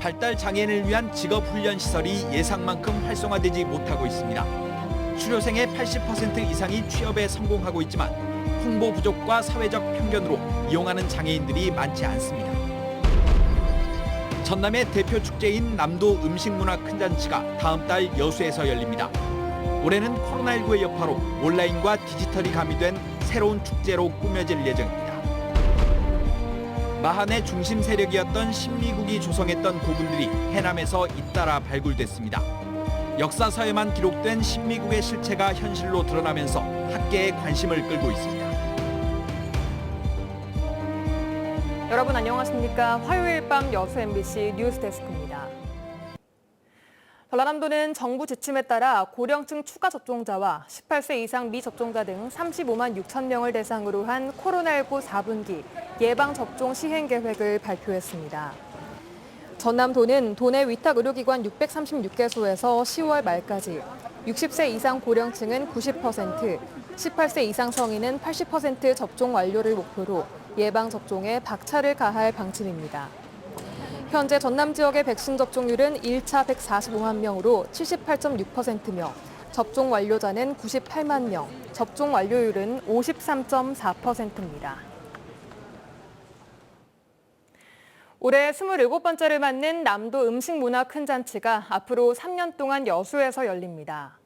발달 장애인을 위한 직업훈련 시설이 예상만큼 활성화되지 못하고 있습니다. 수료생의 80% 이상이 취업에 성공하고 있지만 홍보 부족과 사회적 편견으로 이용하는 장애인들이 많지 않습니다. 전남의 대표 축제인 남도 음식문화 큰잔치가 다음 달 여수에서 열립니다. 올해는 코로나19의 여파로 온라인과 디지털이 가미된 새로운 축제로 꾸며질 예정입니다. 마한의 중심 세력이었던 신미국이 조성했던 고분들이 해남에서 잇따라 발굴됐습니다. 역사서에만 기록된 신미국의 실체가 현실로 드러나면서 학계의 관심을 끌고 있습니다. 여러분 안녕하십니까? 화요일 밤 여수 MBC 뉴스데스크입니다. 전라남도는 정부 지침에 따라 고령층 추가 접종자와 18세 이상 미접종자 등 35만 6천 명을 대상으로 한 코로나19 4분기 예방접종 시행 계획을 발표했습니다. 전남도는 도내 위탁 의료기관 636개소에서 10월 말까지 60세 이상 고령층은 90%, 18세 이상 성인은 80% 접종 완료를 목표로 예방접종에 박차를 가할 방침입니다. 현재 전남 지역의 백신 접종률은 1차 145만 명으로 78.6%며 접종 완료자는 98만 명, 접종 완료율은 53.4%입니다. 올해 27번째를 맞는 남도 음식문화 큰잔치가 앞으로 3년 동안 여수에서 열립니다.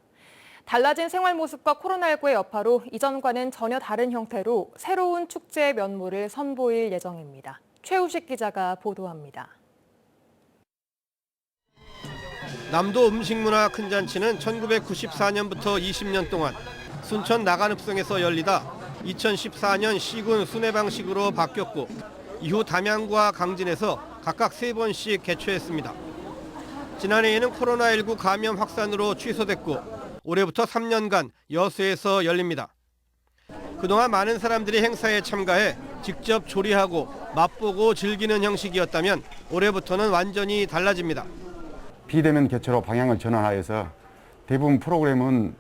달라진 생활 모습과 코로나19의 여파로 이전과는 전혀 다른 형태로 새로운 축제의 면모를 선보일 예정입니다. 최우식 기자가 보도합니다. 남도 음식문화 큰잔치는 1994년부터 20년 동안 순천 나간읍성에서 열리다 2014년 시군 순회방식으로 바뀌었고 이후 담양과 강진에서 각각 3번씩 개최했습니다. 지난해에는 코로나19 감염 확산으로 취소됐고 올해부터 3년간 여수에서 열립니다. 그동안 많은 사람들이 행사에 참가해 직접 조리하고 맛보고 즐기는 형식이었다면 올해부터는 완전히 달라집니다. 비대면 개최로 방향을 전환하여서 대부분 프로그램은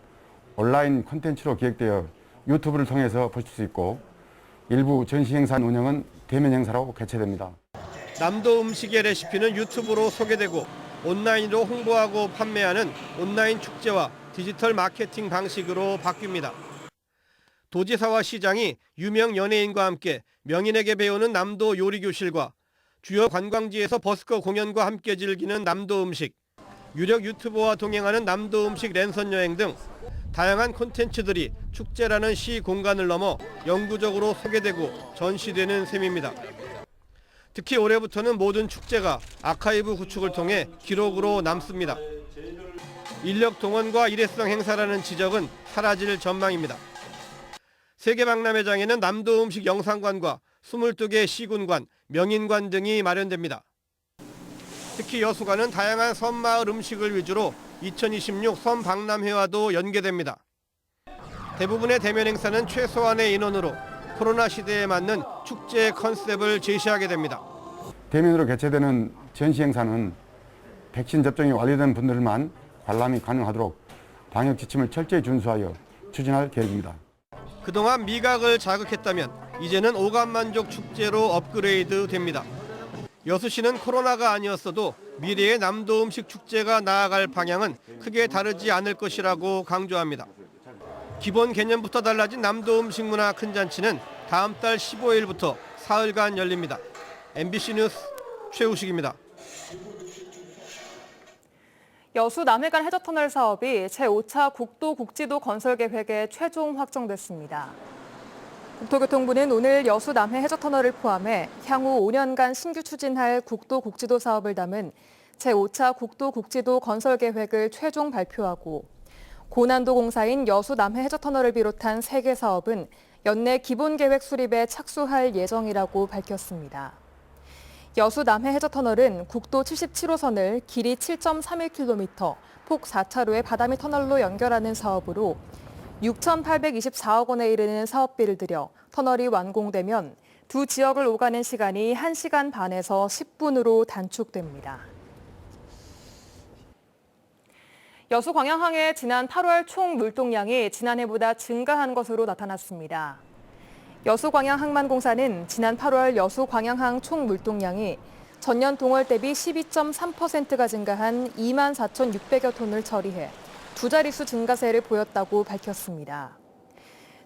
온라인 콘텐츠로 기획되어 유튜브를 통해서 보실 수 있고 일부 전시 행사 운영은 대면 행사로 개최됩니다. 남도 음식의 레시피는 유튜브로 소개되고 온라인으로 홍보하고 판매하는 온라인 축제와 디지털 마케팅 방식으로 바뀝니다. 도지사와 시장이 유명 연예인과 함께 명인에게 배우는 남도 요리교실과 주요 관광지에서 버스커 공연과 함께 즐기는 남도 음식, 유력 유튜버와 동행하는 남도 음식 랜선 여행 등 다양한 콘텐츠들이 축제라는 시 공간을 넘어 영구적으로 소개되고 전시되는 셈입니다. 특히 올해부터는 모든 축제가 아카이브 구축을 통해 기록으로 남습니다. 인력 동원과 일회성 행사라는 지적은 사라질 전망입니다. 세계박람회장에는 남도 음식 영상관과 22개 시군관, 명인관 등이 마련됩니다. 특히 여수관은 다양한 섬마을 음식을 위주로 2026 섬박람회와도 연계됩니다. 대부분의 대면 행사는 최소한의 인원으로 코로나 시대에 맞는 축제의 컨셉을 제시하게 됩니다. 대면으로 개최되는 전시 행사는 백신 접종이 완료된 분들만 관람이 가능하도록 방역 지침을 철저히 준수하여 추진할 계획입니다. 그동안 미각을 자극했다면 이제는 오감만족 축제로 업그레이드 됩니다. 여수시는 코로나가 아니었어도 미래의 남도 음식 축제가 나아갈 방향은 크게 다르지 않을 것이라고 강조합니다. 기본 개념부터 달라진 남도 음식 문화 큰잔치는 다음 달 15일부터 사흘간 열립니다. MBC 뉴스 최우식입니다. 여수 남해간 해저터널 사업이 제5차 국도국지도 건설 계획에 최종 확정됐습니다. 국토교통부는 오늘 여수 남해 해저터널을 포함해 향후 5년간 신규 추진할 국도국지도 사업을 담은 제5차 국도국지도 건설 계획을 최종 발표하고 고난도 공사인 여수 남해 해저터널을 비롯한 3개 사업은 연내 기본계획 수립에 착수할 예정이라고 밝혔습니다. 여수 남해 해저터널은 국도 77호선을 길이 7.31km, 폭 4차로의 바다미 터널로 연결하는 사업으로 6,824억 원에 이르는 사업비를 들여 터널이 완공되면 두 지역을 오가는 시간이 1시간 반에서 10분으로 단축됩니다. 여수 광양항의 지난 8월 총 물동량이 지난해보다 증가한 것으로 나타났습니다. 여수 광양항만공사는 지난 8월 여수 광양항 총 물동량이 전년 동월 대비 12.3%가 증가한 24,600여 톤을 처리해 두 자릿수 증가세를 보였다고 밝혔습니다.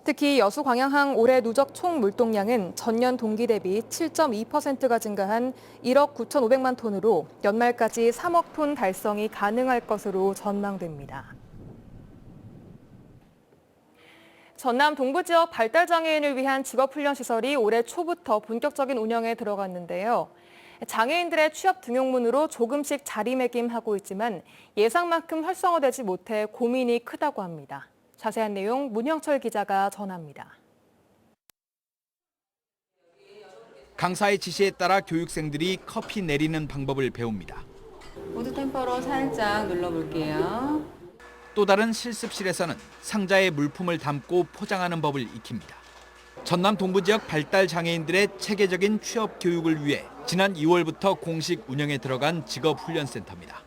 특히 여수 광양항 올해 누적 총 물동량은 전년 동기 대비 7.2%가 증가한 1억 9,500만 톤으로 연말까지 3억 톤 달성이 가능할 것으로 전망됩니다. 전남 동부 지역 발달장애인을 위한 직업훈련시설이 올해 초부터 본격적인 운영에 들어갔는데요. 장애인들의 취업 등용문으로 조금씩 자리매김하고 있지만 예상만큼 활성화되지 못해 고민이 크다고 합니다. 자세한 내용 문형철 기자가 전합니다. 강사의 지시에 따라 교육생들이 커피 내리는 방법을 배웁니다. 보드 템퍼로 살짝 눌러볼게요. 또 다른 실습실에서는 상자에 물품을 담고 포장하는 법을 익힙니다. 전남 동부 지역 발달 장애인들의 체계적인 취업 교육을 위해 지난 2월부터 공식 운영에 들어간 직업훈련센터입니다.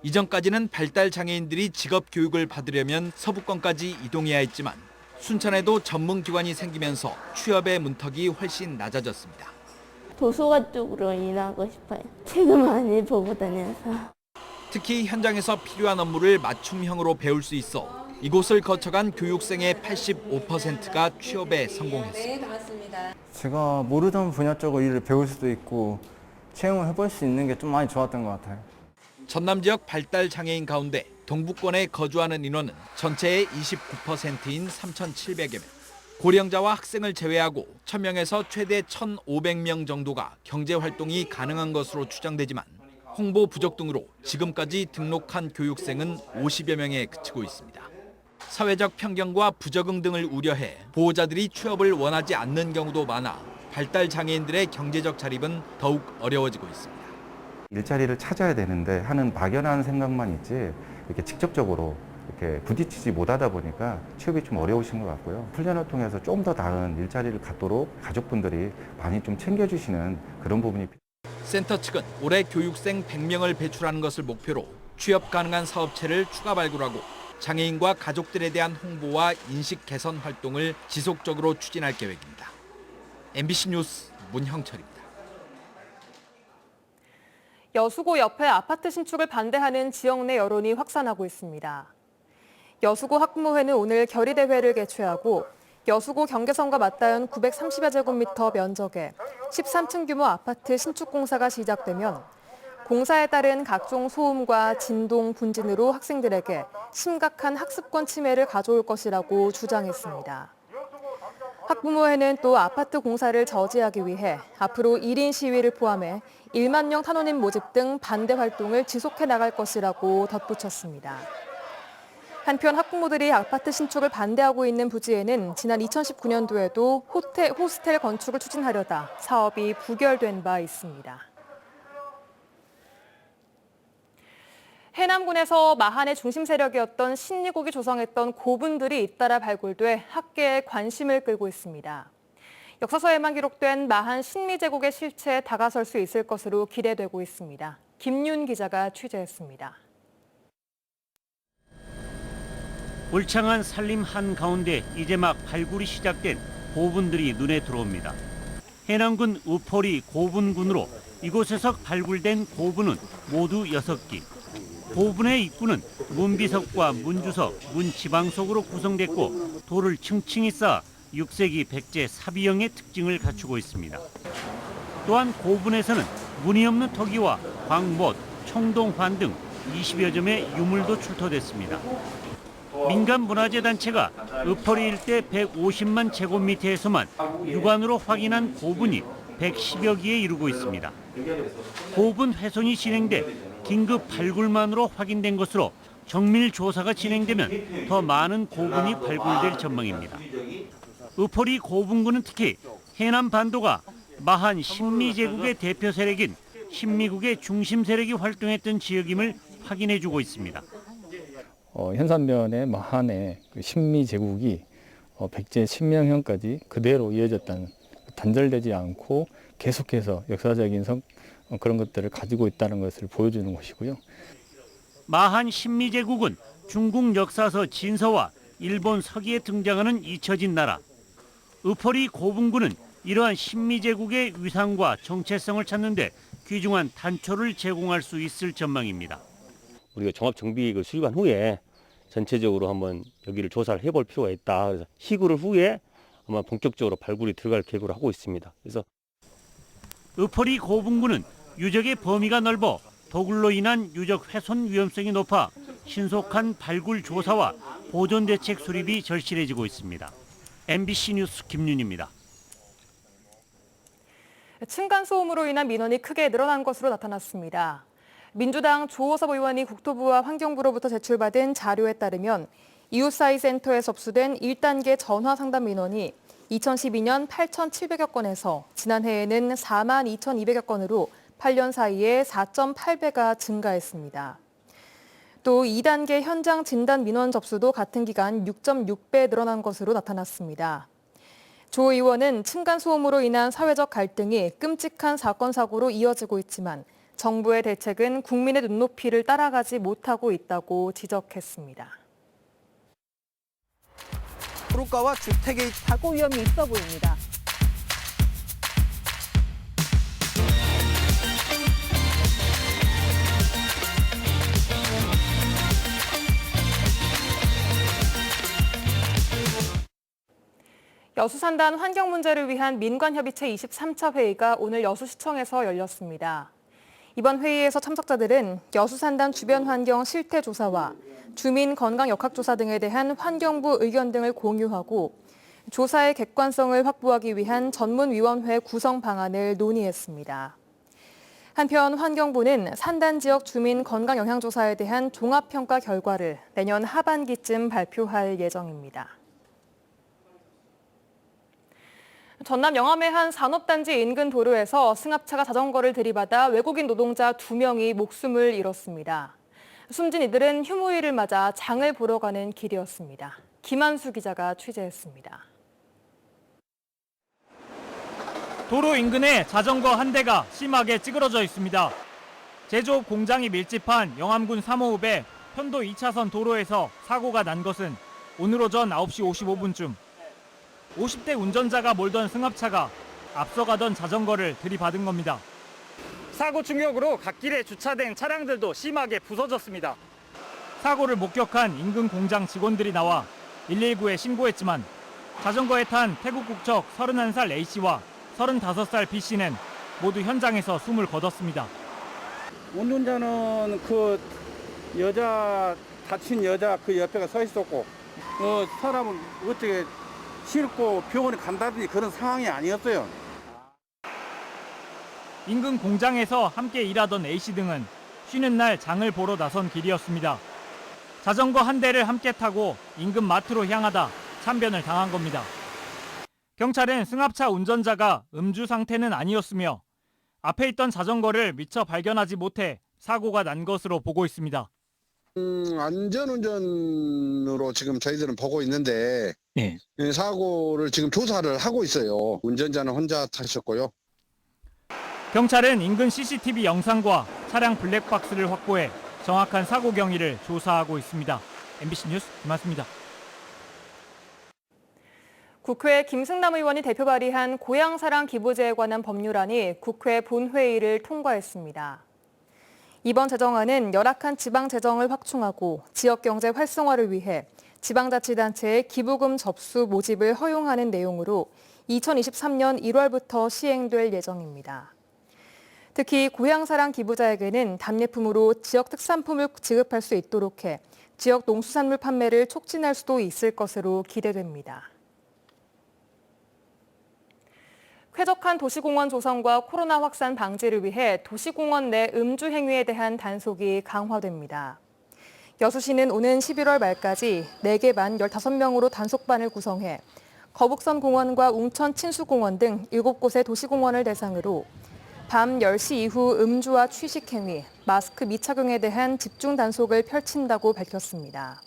이전까지는 발달 장애인들이 직업 교육을 받으려면 서부권까지 이동해야 했지만 순천에도 전문 기관이 생기면서 취업의 문턱이 훨씬 낮아졌습니다. 도서관 쪽으로 일하고 싶어요. 책 많이 보고 다녀서. 특히 현장에서 필요한 업무를 맞춤형으로 배울 수 있어 이곳을 거쳐간 교육생의 85%가 취업에 성공했습니다. 네, 고맙습니다. 제가 모르던 분야 쪽을 일을 배울 수도 있고 체험을 해볼 수 있는 게 좀 많이 좋았던 것 같아요. 전남 지역 발달 장애인 가운데 동부권에 거주하는 인원은 전체의 29%인 3,700여 명. 고령자와 학생을 제외하고 1,000명에서 최대 1,500명 정도가 경제 활동이 가능한 것으로 추정되지만 홍보 부족 등으로 지금까지 등록한 교육생은 50여 명에 그치고 있습니다. 사회적 편견과 부적응 등을 우려해 보호자들이 취업을 원하지 않는 경우도 많아 발달 장애인들의 경제적 자립은 더욱 어려워지고 있습니다. 일자리를 찾아야 되는데 하는 막연한 생각만 있지 이렇게 직접적으로 이렇게 부딪히지 못하다 보니까 취업이 좀 어려우신 것 같고요. 훈련을 통해서 좀 더 나은 일자리를 갖도록 가족분들이 많이 좀 챙겨주시는 그런 부분이 필요합니다. 센터 측은 올해 교육생 100명을 배출하는 것을 목표로 취업 가능한 사업체를 추가 발굴하고 장애인과 가족들에 대한 홍보와 인식 개선 활동을 지속적으로 추진할 계획입니다. MBC 뉴스 문형철입니다. 여수고 옆에 아파트 신축을 반대하는 지역 내 여론이 확산하고 있습니다. 여수고 학부모회는 오늘 결의대회를 개최하고 여수고 경계선과 맞닿은 930여 제곱미터 면적의 13층 규모 아파트 신축 공사가 시작되면 공사에 따른 각종 소음과 진동, 분진으로 학생들에게 심각한 학습권 침해를 가져올 것이라고 주장했습니다. 학부모회는 또 아파트 공사를 저지하기 위해 앞으로 1인 시위를 포함해 1만 명 탄원인 모집 등 반대 활동을 지속해 나갈 것이라고 덧붙였습니다. 한편 학부모들이 아파트 신축을 반대하고 있는 부지에는 지난 2019년도에도 호스텔 건축을 추진하려다 사업이 부결된 바 있습니다. 해남군에서 마한의 중심 세력이었던 신리국이 조성했던 고분들이 잇따라 발굴돼 학계의 관심을 끌고 있습니다. 역사서에만 기록된 마한 신미제국의 실체에 다가설 수 있을 것으로 기대되고 있습니다. 김윤 기자가 취재했습니다. 울창한 산림 한가운데 이제 막 발굴이 시작된 고분들이 눈에 들어옵니다. 해남군 우포리 고분군으로 이곳에서 발굴된 고분은 모두 6기. 고분의 입구는 문비석과 문주석, 문지방석으로 구성됐고 돌을 층층이 쌓아 6세기 백제 사비형의 특징을 갖추고 있습니다. 또한 고분에서는 무늬 없는 토기와 광못, 청동환 등 20여 점의 유물도 출토됐습니다. 민간 문화재 단체가 우포리 일대 150만 제곱미터에서만 육안으로 확인한 고분이 110여 기에 이르고 있습니다. 고분 훼손이 진행돼 긴급 발굴만으로 확인된 것으로 정밀 조사가 진행되면 더 많은 고분이 발굴될 전망입니다. 우포리 고분군은 특히 해남 반도가 마한 신미제국의 대표 세력인 신미국의 중심 세력이 활동했던 지역임을 확인해주고 있습니다. 현산면의 마한의 신미제국이 백제 신명형까지 그대로 이어졌다는, 단절되지 않고 계속해서 역사적인 그런 것들을 가지고 있다는 것을 보여주는 것이고요. 마한 신미제국은 중국 역사서 진서와 일본 서기에 등장하는 잊혀진 나라. 우포리 고분군은 이러한 신미제국의 위상과 정체성을 찾는 데 귀중한 단초를 제공할 수 있을 전망입니다. 우리가 종합정비를 수립한 후에 전체적으로 한번 여기를 조사를 해볼 필요가 있다. 그래서 시구를 후에 아마 본격적으로 발굴이 들어갈 계획으로 하고 있습니다. 그래서 읍허리 고분군은 유적의 범위가 넓어 도굴로 인한 유적 훼손 위험성이 높아 신속한 발굴 조사와 보존 대책 수립이 절실해지고 있습니다. MBC 뉴스 김윤입니다. 층간소음으로 인한 민원이 크게 늘어난 것으로 나타났습니다. 민주당 조호섭 의원이 국토부와 환경부로부터 제출받은 자료에 따르면 이웃사이 센터에 접수된 1단계 전화 상담 민원이 2012년 8,700여 건에서 지난해에는 42,200여 건으로 8년 사이에 4.8배가 증가했습니다. 또 2단계 현장 진단 민원 접수도 같은 기간 6.6배 늘어난 것으로 나타났습니다. 조 의원은 층간소음으로 인한 사회적 갈등이 끔찍한 사건 사고로 이어지고 있지만 정부의 대책은 국민의 눈높이를 따라가지 못하고 있다고 지적했습니다. 도로가와 주택의 사고 위험이 있어 보입니다. 여수산단 환경 문제를 위한 민관협의체 23차 회의가 오늘 여수시청에서 열렸습니다. 이번 회의에서 참석자들은 여수산단 주변 환경 실태 조사와 주민 건강 역학 조사 등에 대한 환경부 의견 등을 공유하고 조사의 객관성을 확보하기 위한 전문위원회 구성 방안을 논의했습니다. 한편 환경부는 산단 지역 주민 건강 영향 조사에 대한 종합평가 결과를 내년 하반기쯤 발표할 예정입니다. 전남 영암의 한 산업단지 인근 도로에서 승합차가 자전거를 들이받아 외국인 노동자 2명이 목숨을 잃었습니다. 숨진 이들은 휴무일을 맞아 장을 보러 가는 길이었습니다. 김한수 기자가 취재했습니다. 도로 인근에 자전거 한 대가 심하게 찌그러져 있습니다. 제조업 공장이 밀집한 영암군 삼호읍의 편도 2차선 도로에서 사고가 난 것은 오늘 오전 9시 55분쯤. 50대 운전자가 몰던 승합차가 앞서가던 자전거를 들이받은 겁니다. 사고 충격으로 갓길에 주차된 차량들도 심하게 부서졌습니다. 사고를 목격한 인근 공장 직원들이 나와 119에 신고했지만 자전거에 탄 태국 국적 31살 A씨와 35살 B씨는 모두 현장에서 숨을 거뒀습니다. 운전자는 그 여자 다친 여자 그 옆에가 서 있었고 사람은 어떻게 싣고 병원에 간다든지 그런 상황이 아니었어요. 인근 공장에서 함께 일하던 A씨 등은 쉬는 날 장을 보러 나선 길이었습니다. 자전거 한 대를 함께 타고 인근 마트로 향하다 참변을 당한 겁니다. 경찰은 승합차 운전자가 음주 상태는 아니었으며 앞에 있던 자전거를 미처 발견하지 못해 사고가 난 것으로 보고 있습니다. 안전운전으로 지금 저희들은 보고 있는데 사고를 지금 조사를 하고 있어요. 운전자는 혼자 타셨고요. 경찰은 인근 CCTV 영상과 차량 블랙박스를 확보해 정확한 사고 경위를 조사하고 있습니다. MBC 뉴스 김한수입니다. 국회 김승남 의원이 대표 발의한 고향사랑 기부제에 관한 법률안이 국회 본회의를 통과했습니다. 이번 제정안은 열악한 지방 재정을 확충하고 지역 경제 활성화를 위해 지방자치단체의 기부금 접수 모집을 허용하는 내용으로 2023년 1월부터 시행될 예정입니다. 특히 고향사랑 기부자에게는 답례품으로 지역 특산품을 지급할 수 있도록 해 지역 농수산물 판매를 촉진할 수도 있을 것으로 기대됩니다. 쾌적한 도시공원 조성과 코로나 확산 방지를 위해 도시공원 내 음주 행위에 대한 단속이 강화됩니다. 여수시는 오는 11월 말까지 4개 반 15명으로 단속반을 구성해 거북선 공원과 웅천 친수공원 등 7곳의 도시공원을 대상으로 밤 10시 이후 음주와 취식 행위, 마스크 미착용에 대한 집중 단속을 펼친다고 밝혔습니다.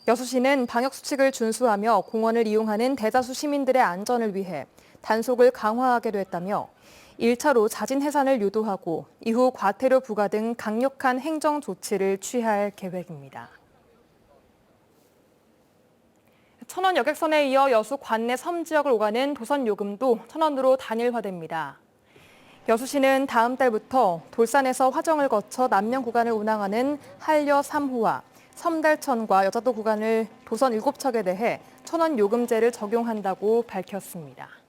여수시는 방역수칙을 준수하며 공원을 이용하는 대다수 시민들의 안전을 위해 단속을 강화하게 됐다며 1차로 자진 해산을 유도하고 이후 과태료 부과 등 강력한 행정 조치를 취할 계획입니다. 천원 여객선에 이어 여수 관내 섬 지역을 오가는 도선 요금도 1,000원으로 단일화됩니다. 여수시는 다음 달부터 돌산에서 화정을 거쳐 남면 구간을 운항하는 한려 3호와 섬달천과 여자도 구간을 도선 7척에 대해 천원 요금제를 적용한다고 밝혔습니다.